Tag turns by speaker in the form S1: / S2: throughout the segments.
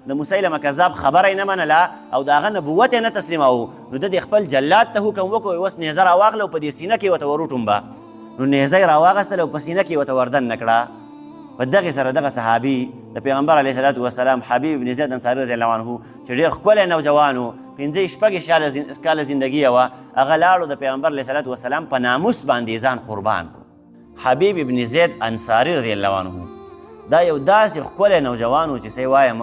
S1: د مسیلمه کذاب خبره یې نه منله او د هغه نبوت یې نه تسلیموه، نو ده د خپل جلاد ته حکم وکړو اوس نیزه راواخله او په دې سینه کې ورته وروټومبه. نو نیزه یې راواغستله او په سینه کې ورته وردن نه کړه. په دغې سره دغه صحابي د پیغمبر علیه صلات وسلام حبیب بن زید انصاري رضی الله عنه چې ډېر ښکلی نوجوان و، 15-16 کاله زندګي یې وه، هغه لاړو د پیغمبر علیه صلات وسلام په ناموس باندې ځان قربان کړو. حبیب بن زید انصاري رضی الله عنه دا یو داسې ښکلی نوجوان و چې څه یې وایم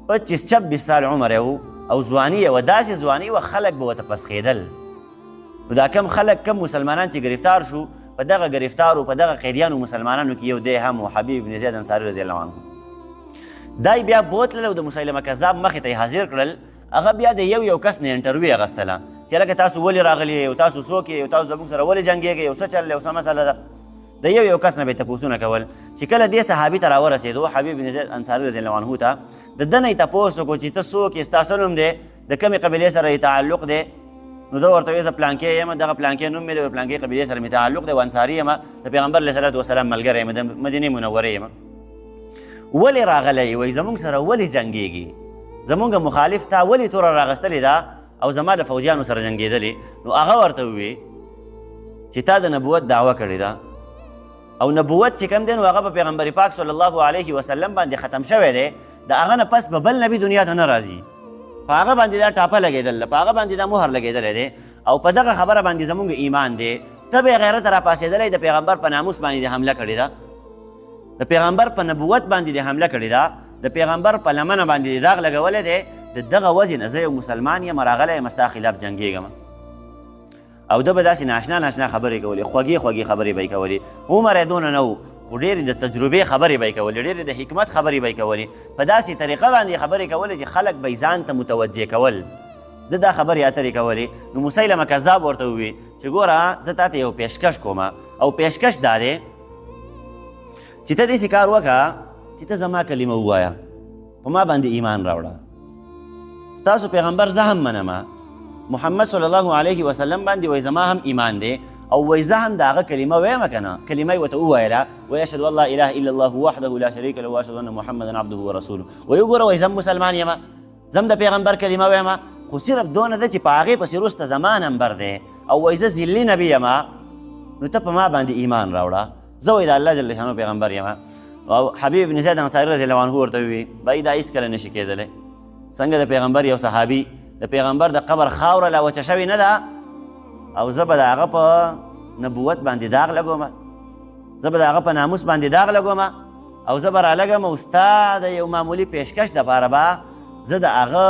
S1: 25-26 سال عمر یې و او ځواني یې وه، داسې ځواني وه خلک به ورته پسخېدل. نو دا کم خلک کم مسلمانان چې ګرفتار شو په دغه ګرفتارو په دغه قیدیانو مسلمانانو کې یو دی هم و حبیب بن زید انصاري رضی الله عنه. دا بیا بوتلل او د مسیلمه کذاب مخې ته یې حاضر کړل. هغه بیا د یو کس نه انټرویو اخیستله چې لکه تاسو ولې راغلي او تاسو څوک یې او تاسو زموږ سره ولې جنګېږئ او څه چل او څه مسله ده. د یو کس نه به یې تپوسونه کول. چې کله دې صحابي ته راورسېدو حبیب بن زید انصاري رضی الله عنه ته د ده نه یې تپوس وکړو چې ته څوک یې، ستا څه نوم دی، د کومې قبیلې سره یې تعلق دی. نو ده ورته ویل زه پلانکې یم، دغه پلانکې نوم مې د پلانکې قبیلې سره مې تعلق دی او انصاري یم، د پیغمبر علیه صلات وسلام ملګری یم، د مدینې منورې یم. ولې راغلی وایي زموږ سره ولې جنګېږي، زموږ مخالف تا ولې توره راغستلې ده او زما د فوجیانو سره جنګېدلې. نو هغه ورته ووی چې تا د نبوت دعوه کړې ده او نبوت چې کوم دی نو هغه په پیغمبر پاک صلی الله علیه وسلم باندې ختم شوی دی، د هغه نه پس به بل نبي دنیا ته نه راځي. په هغه باندې دا ټاپه لګېدله، په هغه باندې دا مهر لګېدلی دی او په دغه خبره باندې زموږ ایمان دی. ته به یې غیرت راپاڅېدلی، د پیغمبر په ناموس باندې دې حمله کړې ده، د پیغمبر په نبوت باندې دې حمله کړې ده، د پیغمبر په لمنه باندې دې داغ لګولی دی. د دغه وجې نه زه یو مسلمان یم، راغلی یم ستا خلاف جنګېږم. او ده به داسې ناشنا خبرې کولې، خوږې خبرې به یې کولې. عمر یې دونه نه و خو ډېرې د تجربې خبرې به یې کولې، ډېرې د حکمت خبرې به یې کولې. په داسې طریقه باندې خبرې کولې چې خلک به یې ځان ته متوجه کول. ده دا خبرې اترې کولې. نو مسیلمه کذاب ورته ووي چې ګوره زه تا ته یو پیشکش کوم او پیشکش دا دی چې ته داسې کار وکړه چې ته زما کلمه ووایه، په ما باندې ایمان راوړه. ستاسو پیغمبر زه هم منمه، محمد صلی الله علیه وسلم باندې وایي زما هم ایمان دی او وایي زه هم د هغه کلمه وایم که نه، کلمه یې ورته وویله وایي اشهد ان لا اله الا الله وحده لا شریک له واشهد ان محمدا عبده ورسوله. وایي وګوره وایي زه مسلمان یم، زه د پیغمبر کلمه وایم، خو صرف دونه ده چې په هغې پسې وروسته زما نمبر دی او وایي زه ذلي نبي یم، نو ته په ما باندې ایمان راوړه، زه وایي د الله جل شانو پیغمبر یم. او حبیب بن زید انصاري رضی الله عنه ورته ووي بایي دا هېڅکله نشي کېدلی. څنګه د پیغمبر یو صحابي د پیغمبر د قبر خاوره لا وچه شوې نه ده او زه به د هغه په نبوت باندې داغ لګوم، زه به د هغه په ناموس باندې داغ لګوم او زه به رالګم او ستا د یو معمولي پیشکش دپاره به زه د هغه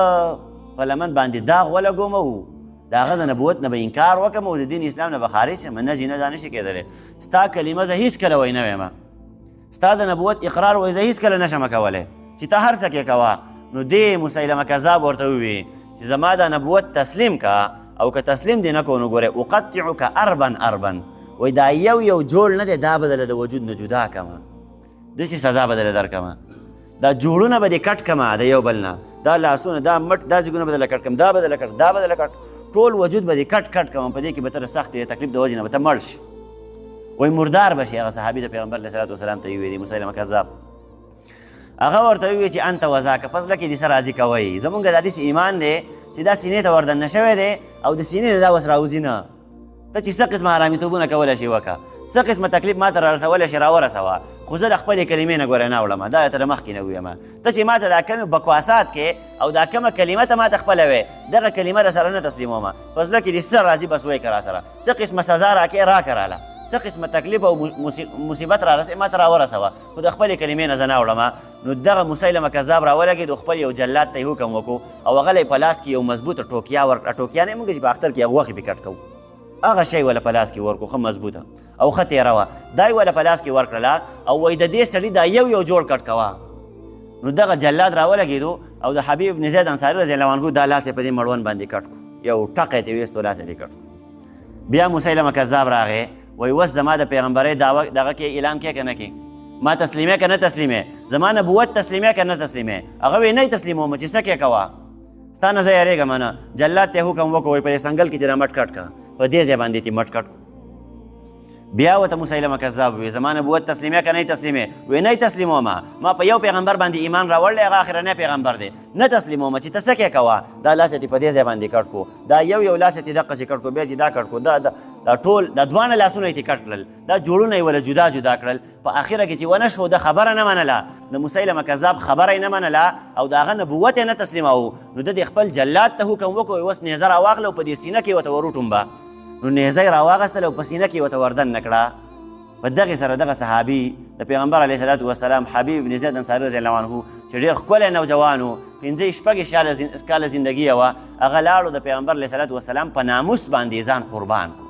S1: په لمن باندې داغ ولګوم او د هغه د نبوت نه به انکار وکړم او د دین اسلام نه به خارج شم. نه جي نه دا نشي کېدلی. ستا کلمه زه هېڅکله وایي نه وایم، ستا د نبوت اقرار وایي زه هېڅکله نشم کولی چې ته هر څه کې کوه. نو دې مسیلمه کذاب ورته ووي چې زما د نبوت تسلیم که او که تسلیم دې نه کو نو ګورې اقطعک اربن وایي دا یو جوړ نه دی، دا به دله د وجود نه جدا کمه، داسې سزا به دله درکمه، دا جوړونه به دې کټ کمه د یو بل نه، دا لاسونه دا مټ دا ځیګونه به دله کټ کم، دا به دله کټ، دا به دله کټ، ټول وجود به دې کټ کمه، په دې کې به ته د سختې تکلیف د وجې نه به ته مړ شي، وایي مردار به شي. هغه صحابي د پیغمبر علیه صلات وسلام ته یې ویلي مسیلمه کذاب. هغه ورته وویل چې انت وذاک، پس به کې دې څه راضي کوئ، زمونږ دا داسې ایمان دی چې دا سینې ته وردننه شوی دی او د سینې نه دا اوس راوځي نه. ته چې څه قسمه حرامیتوبونه کولی شي وکړه، څه قسمه تکلیف ما ته رارسولی شي راورسوه، خو زه د خپلې کلمې نه ګوره نه وړم، دا ته د مخکې نه ویم. ته چې ما ته دا کمې بکواسات کې او دا کمه کلمه ته ما ته خپله وې، دغه کلمه در سره نه تسلیمومه، په زړه کې دې څه راځي بس وایې که را سره، څه قسمه سزا راکې راکړه راله، څه قسمه تکلیف او مصیبت رارسې ما ته راورسوه، خو د خپلې کلمې نه زه نه وړم. نو دغه مسیلمه کذاب راولګېد، خپل یو جلاد ته یې حکم وکړو او هغه له یې په لاس کې یو مضبوطه ټوکیا ورکړه. ټوکیا نه موږ چې په اختر کې غوښې پې کټ کوو، هغه شی وله په لاس کې ورکړو، ښه مضبوطه او ښه تېره وه، دا یې وله په لاس کې ورکړله او وایي د دې سړي دا یو جوړ کټ کوه. نو دغه جلاد راولګېدو او د حبیب بن زید انصاري رضی الله عنه دا لاس یې په دې مړوند باندې کټ کړو، یو ټقی یې ترې ویستو، لاس یې دې کټ کړو. بیا مسیلمه کذاب راغی وایي اوس زما د پیغمبرۍ دغه کې اعلان کې که نه کې، ما تسلیمې که نه تسلیمې، زما نبوت تسلیمې که نه تسلیمې. هغه وایي نه یې تسلیموم چې څه کې کوه، ستا نه زه یېرېږم نه. جلاد ته یې حکم وکړو وایي په دې سنګل کې دې را مټ کټ کړه، په دې ځای باندې دې مټ کټ کړو. بیا ورته مسیلمه کذاب وویل زما نبوت تسلیموې که نه یې تسلیموې وایي نه یې تسلیمومه ما په یو پیغمبر باندې ایمان راوړلی هغه اخرنی پیغمبر دی نه تسلیمومه چې ته څه کې کوه دا لاس یې په دې ځای باندې کټ کړو دا یو لاس یې دقسې کټ کړو بیا یې دا کټ کړو دا ټول دا دواړه لاسونه یې کټ کړل دا جوړونه یې وله جدا جدا کړل په اخره کې چې ونه شو د خبره نه منله د مسیلمه کذاب خبره یې نه منله او د هغه نبوت یې نه تسلیموو نو د دې خپل جلاد ته حکم وکړو اوس نیزه راواخله او په دې سینه کې ورته وروټومبه نو نیزه یې راواغستله او په سینه کې ورته وردن نه کړه په دغې سره دغه صحابي د پیغمبر علیه صلات وسلام حبیب بن زید انصاري رضی الله عنه چې ډېر ښکلی نوجوان و 15 کاله زندګي یې وه هغه لاړو د پیغمبر علیه صلات وسلام په ناموس باندې ځان قربان